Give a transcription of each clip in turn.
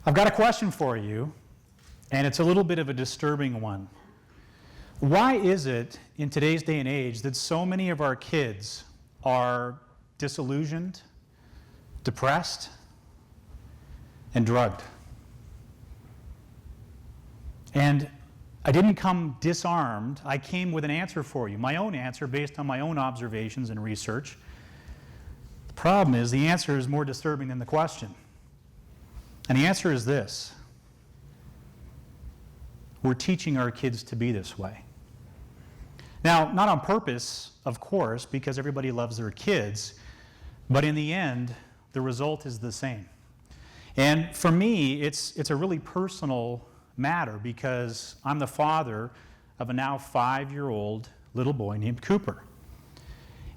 I've got a question for you, and it's a little bit of a disturbing one. Why is it in today's day and age that so many of our kids are disillusioned, depressed, and drugged? And I didn't come disarmed. I came with an answer for you, my own answer based on my own observations and research. The problem is the answer is more disturbing than the question. And the answer is this: we're teaching our kids to be this way. Now, not on purpose, of course, because everybody loves their kids, but in the end, the result is the same. And for me, it's a really personal matter because I'm the father of a now 5-year-old little boy named Cooper.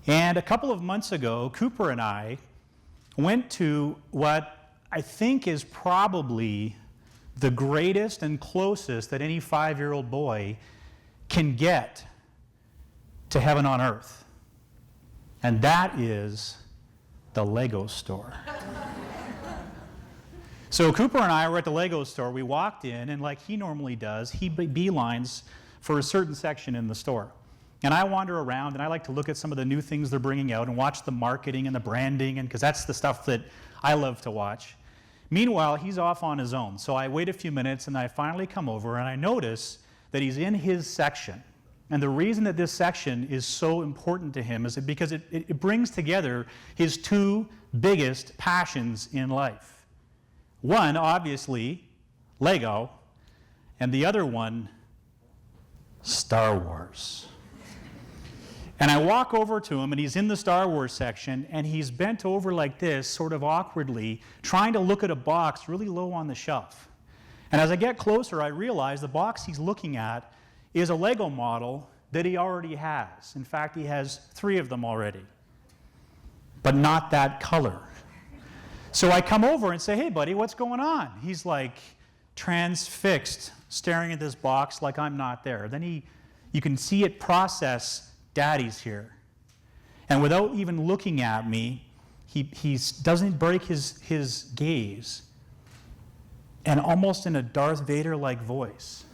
And a couple of months ago, Cooper and I went to what I think is probably the greatest and closest that any 5-year-old boy can get to heaven on earth. And that is the Lego store. So Cooper and I were at the Lego store. We walked in, and like he normally does, he beelines for a certain section in the store. And I wander around, and I like to look at some of the new things they're bringing out and watch the marketing and the branding, and because that's the stuff that I love to watch. Meanwhile, he's off on his own. So I wait a few minutes, and I finally come over, and I notice that he's in his section. And the reason that this section is so important to him is because it brings together his two biggest passions in life. One, obviously, Lego, and the other one, Star Wars. And I walk over to him, and he's in the Star Wars section, and he's bent over like this, sort of awkwardly, trying to look at a box really low on the shelf. And as I get closer, I realize the box he's looking at is a Lego model that he already has. In fact, he has 3 of them already, but not that color. So I come over and say, "Hey, buddy, what's going on?" He's like transfixed, staring at this box like I'm not there. Then you can see it process, Daddy's here. And without even looking at me, he doesn't break his gaze. And almost in a Darth Vader-like voice,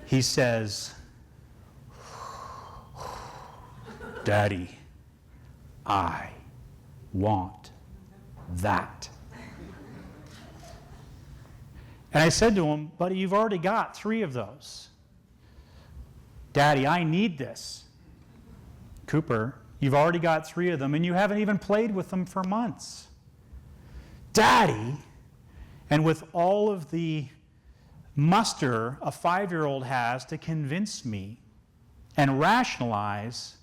he says, "Daddy, I want that." And I said to him, "Buddy, you've already got 3 of those." "Daddy, I need this." "Cooper, you've already got 3 of them, and you haven't even played with them for months." "Daddy," and with all of the muster a 5-year-old has to convince me and rationalize,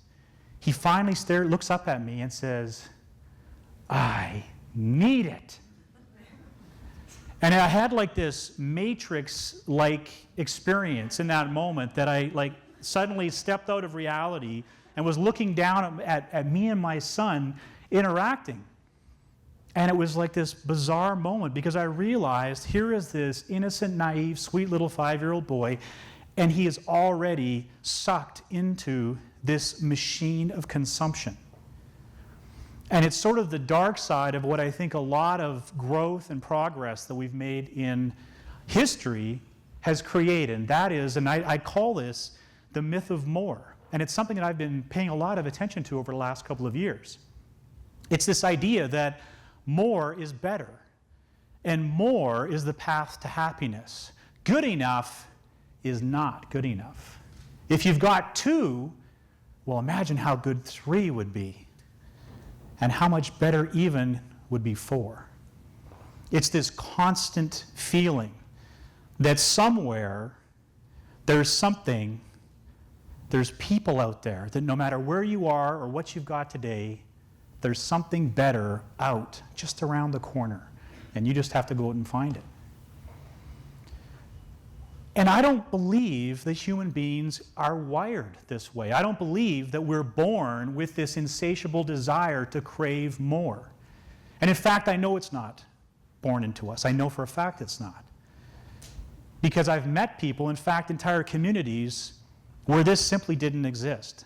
he finally looks up at me and says, "I need it." And I had like this Matrix-like experience in that moment that I suddenly stepped out of reality and was looking down at me and my son interacting. And it was like this bizarre moment because I realized here is this innocent, naive, sweet little 5-year-old boy, and he is already sucked into this machine of consumption. And it's sort of the dark side of what I think a lot of growth and progress that we've made in history has created. And that is, and I call this the myth of more. And it's something that I've been paying a lot of attention to over the last couple of years. It's this idea that more is better, and more is the path to happiness. Good enough is not good enough. If you've got 2, well, imagine how good 3 would be, and how much better even would be 4. It's this constant feeling that somewhere there's people out there that no matter where you are or what you've got today, there's something better out just around the corner, and you just have to go out and find it. And I don't believe that human beings are wired this way. I don't believe that we're born with this insatiable desire to crave more. And in fact, I know it's not born into us. I know for a fact it's not. Because I've met people, in fact, entire communities, where this simply didn't exist.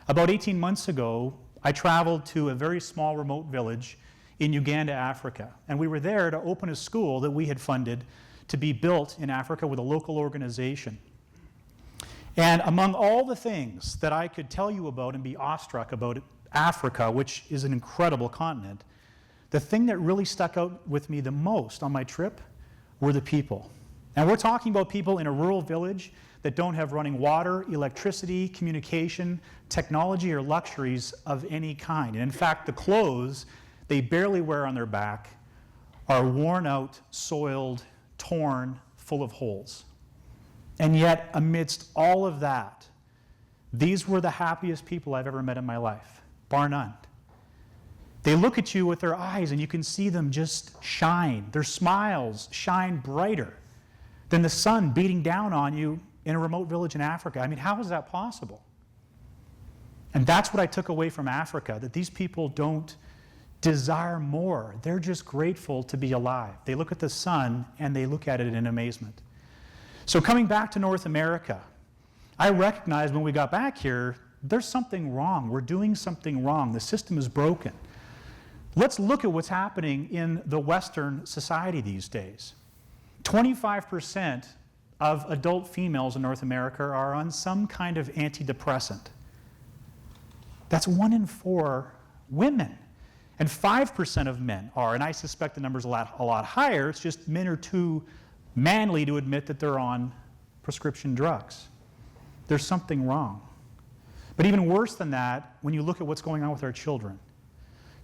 About 18 months ago, I traveled to a very small remote village in Uganda, Africa. And we were there to open a school that we had funded to be built in Africa with a local organization. And among all the things that I could tell you about and be awestruck about Africa, which is an incredible continent, the thing that really stuck out with me the most on my trip were the people. And we're talking about people in a rural village that don't have running water, electricity, communication, technology, or luxuries of any kind. And in fact, the clothes they barely wear on their back are worn out, soiled, torn, full of holes. And yet, amidst all of that, these were the happiest people I've ever met in my life, bar none. They look at you with their eyes and you can see them just shine. Their smiles shine brighter than the sun beating down on you in a remote village in Africa. I mean, how is that possible? And that's what I took away from Africa, that these people don't desire more. They're just grateful to be alive. They look at the sun and they look at it in amazement. So coming back to North America, I recognized when we got back here, there's something wrong. We're doing something wrong. The system is broken. Let's look at what's happening in the Western society these days. 25% of adult females in North America are on some kind of antidepressant. That's 1 in 4 women. And 5% of men are, and I suspect the number's a lot higher. It's just men are too manly to admit that they're on prescription drugs. There's something wrong. But even worse than that, when you look at what's going on with our children,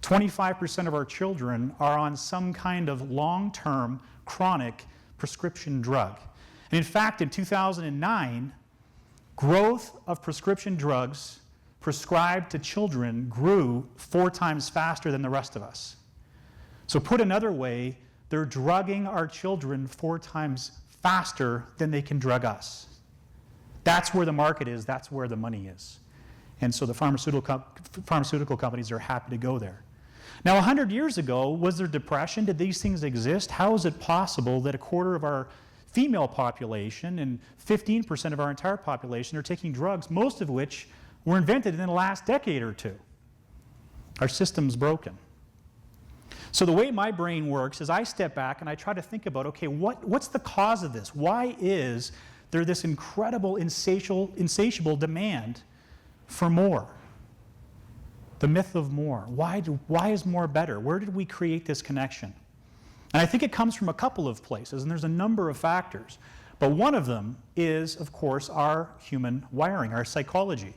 25% of our children are on some kind of long-term, chronic prescription drug. And in fact, in 2009, growth of prescription drugs prescribed to children grew 4 times faster than the rest of us. So put another way, they're drugging our children 4 times faster than they can drug us. That's where the market is, that's where the money is. And so the pharmaceutical companies are happy to go there. Now, 100 years ago, was there depression? Did these things exist? How is it possible that a quarter of our female population and 15% of our entire population are taking drugs, most of which were invented in the last decade or two? Our system's broken. So the way my brain works is I step back and I try to think about, okay, what's the cause of this? Why is there this incredible, insatiable demand for more? The myth of more. Why is more better? Where did we create this connection? And I think it comes from a couple of places, and there's a number of factors. But one of them is, of course, our human wiring, our psychology.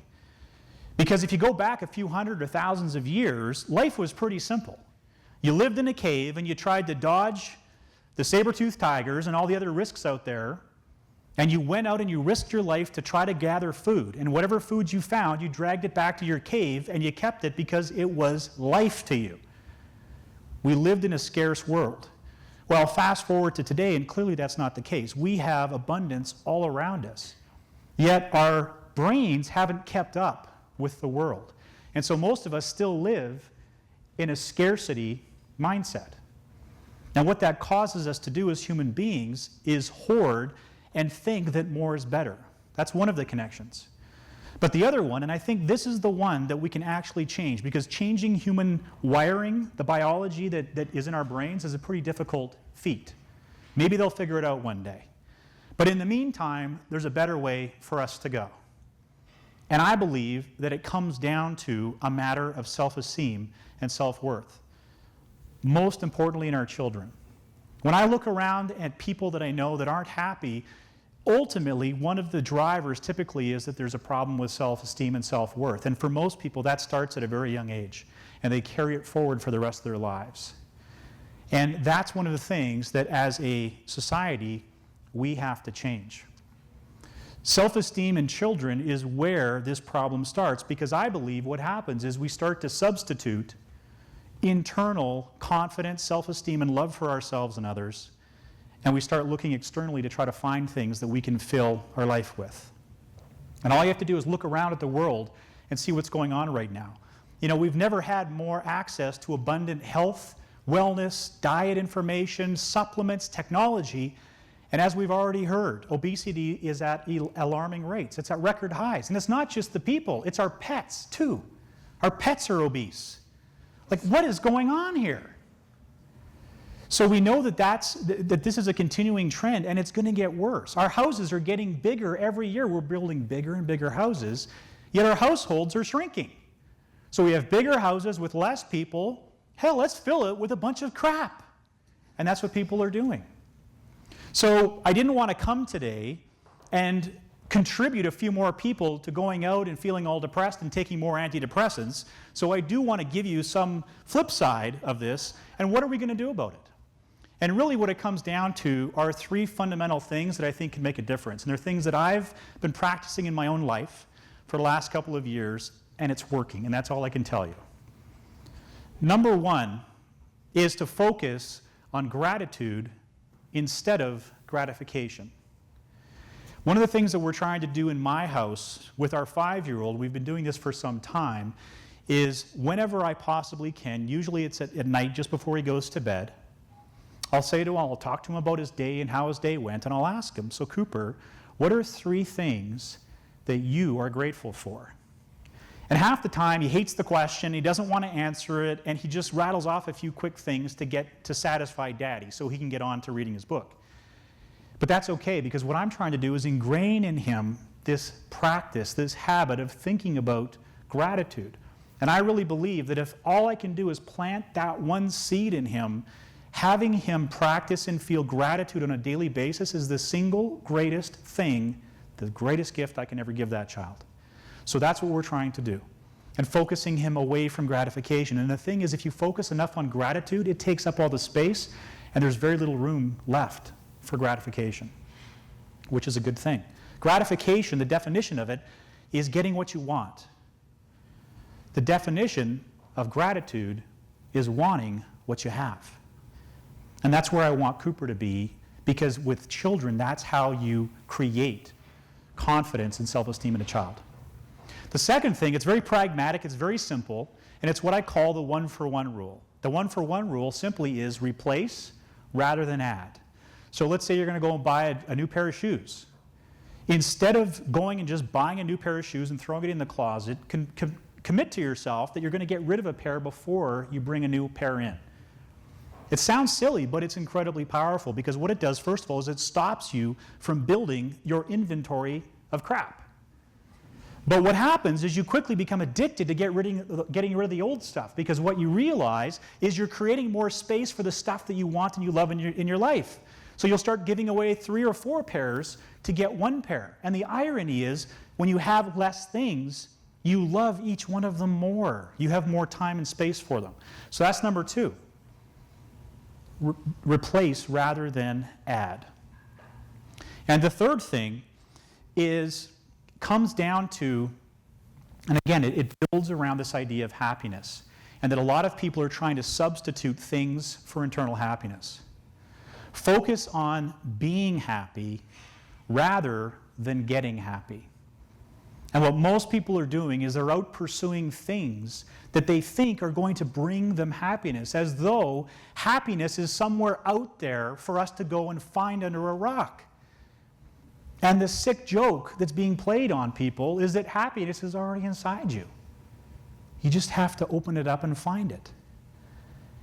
Because if you go back a few hundred or thousands of years, life was pretty simple. You lived in a cave and you tried to dodge the saber-toothed tigers and all the other risks out there, and you went out and you risked your life to try to gather food. And whatever food you found, you dragged it back to your cave and you kept it because it was life to you. We lived in a scarce world. Well, fast forward to today, and clearly that's not the case. We have abundance all around us. Yet our brains haven't kept up with the world. And so most of us still live in a scarcity mindset. Now, what that causes us to do as human beings is hoard and think that more is better. That's one of the connections. But the other one, and I think this is the one that we can actually change, because changing human wiring, the biology that is in our brains, is a pretty difficult feat. Maybe they'll figure it out one day. But in the meantime, there's a better way for us to go. And I believe that it comes down to a matter of self-esteem and self-worth. Most importantly in our children. When I look around at people that I know that aren't happy, ultimately one of the drivers typically is that there's a problem with self-esteem and self-worth. And for most people, that starts at a very young age, and they carry it forward for the rest of their lives. And that's one of the things that as a society, we have to change. Self-esteem in children is where this problem starts, because I believe what happens is we start to substitute internal confidence, self-esteem, and love for ourselves and others, and we start looking externally to try to find things that we can fill our life with. And all you have to do is look around at the world and see what's going on right now. You know, we've never had more access to abundant health, wellness, diet information, supplements, technology, and as we've already heard, obesity is at alarming rates. It's at record highs. And it's not just the people, it's our pets too. Our pets are obese. Like, what is going on here? So we know that this is a continuing trend, and it's going to get worse. Our houses are getting bigger every year. We're building bigger and bigger houses, yet our households are shrinking. So we have bigger houses with less people. Hell, let's fill it with a bunch of crap. And that's what people are doing. So I didn't want to come today and contribute a few more people to going out and feeling all depressed and taking more antidepressants. So I do want to give you some flip side of this, and what are we going to do about it? And really what it comes down to are three fundamental things that I think can make a difference. And they're things that I've been practicing in my own life for the last couple of years, and it's working, and that's all I can tell you. Number one is to focus on gratitude instead of gratification. One of the things that we're trying to do in my house with our 5-year-old, we've been doing this for some time, is whenever I possibly can, usually it's at night just before he goes to bed, I'll say to him, I'll talk to him about his day and how his day went, and I'll ask him, so Cooper, what are 3 things that you are grateful for? And half the time he hates the question, he doesn't want to answer it, and he just rattles off a few quick things to satisfy Daddy so he can get on to reading his book. But that's okay, because what I'm trying to do is ingrain in him this practice, this habit of thinking about gratitude. And I really believe that if all I can do is plant that one seed in him, having him practice and feel gratitude on a daily basis is the single greatest thing, the greatest gift I can ever give that child. So that's what we're trying to do, and focusing him away from gratification. And the thing is, if you focus enough on gratitude, it takes up all the space, and there's very little room left for gratification, which is a good thing. Gratification, the definition of it, is getting what you want. The definition of gratitude is wanting what you have. And that's where I want Cooper to be, because with children, that's how you create confidence and self-esteem in a child. The second thing, it's very pragmatic, it's very simple, and it's what I call the 1-for-1 rule. The 1-for-1 rule simply is replace rather than add. So let's say you're going to go and buy a new pair of shoes. Instead of going and just buying a new pair of shoes and throwing it in the closet, commit to yourself that you're going to get rid of a pair before you bring a new pair in. It sounds silly, but it's incredibly powerful, because what it does, first of all, is it stops you from building your inventory of crap. But what happens is you quickly become addicted to getting rid of the old stuff, because what you realize is you're creating more space for the stuff that you want and you love in your life. So you'll start giving away 3 or 4 pairs to get 1 pair. And the irony is, when you have less things, you love each one of them more. You have more time and space for them. So that's number 2. Replace rather than add. And the third thing comes down to, and again, it builds around this idea of happiness, and that a lot of people are trying to substitute things for internal happiness. Focus on being happy rather than getting happy. And what most people are doing is they're out pursuing things that they think are going to bring them happiness, as though happiness is somewhere out there for us to go and find under a rock. And the sick joke that's being played on people is that happiness is already inside you. You just have to open it up and find it.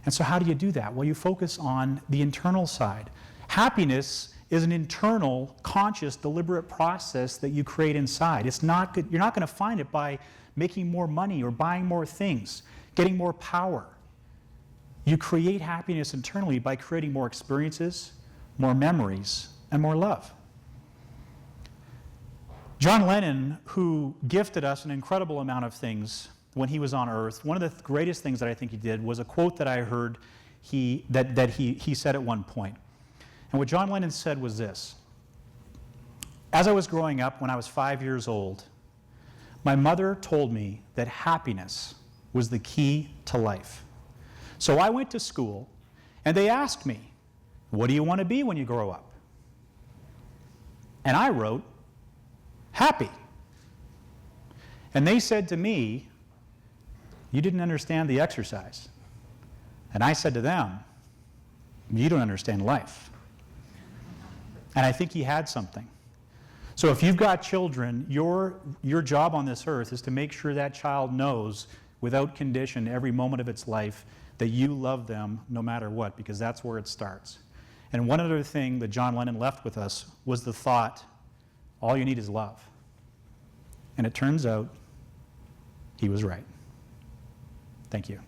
And so how do you do that? Well, you focus on the internal side. Happiness is an internal, conscious, deliberate process that you create inside. You're not going to find it by making more money or buying more things, getting more power. You create happiness internally by creating more experiences, more memories, and more love. John Lennon, who gifted us an incredible amount of things when he was on Earth, one of the greatest things that I think he did was a quote that I heard he said at one point. And what John Lennon said was this: "As I was growing up, when I was 5 years old, my mother told me that happiness was the key to life. So I went to school, and they asked me, 'What do you want to be when you grow up?' And I wrote, 'Happy.' And they said to me, 'You didn't understand the exercise.' And I said to them, 'You don't understand life.'" And I think he had something. So if you've got children, your job on this earth is to make sure that child knows without condition every moment of its life that you love them no matter what, because that's where it starts. And one other thing that John Lennon left with us was the thought, all you need is love. And it turns out he was right. Thank you.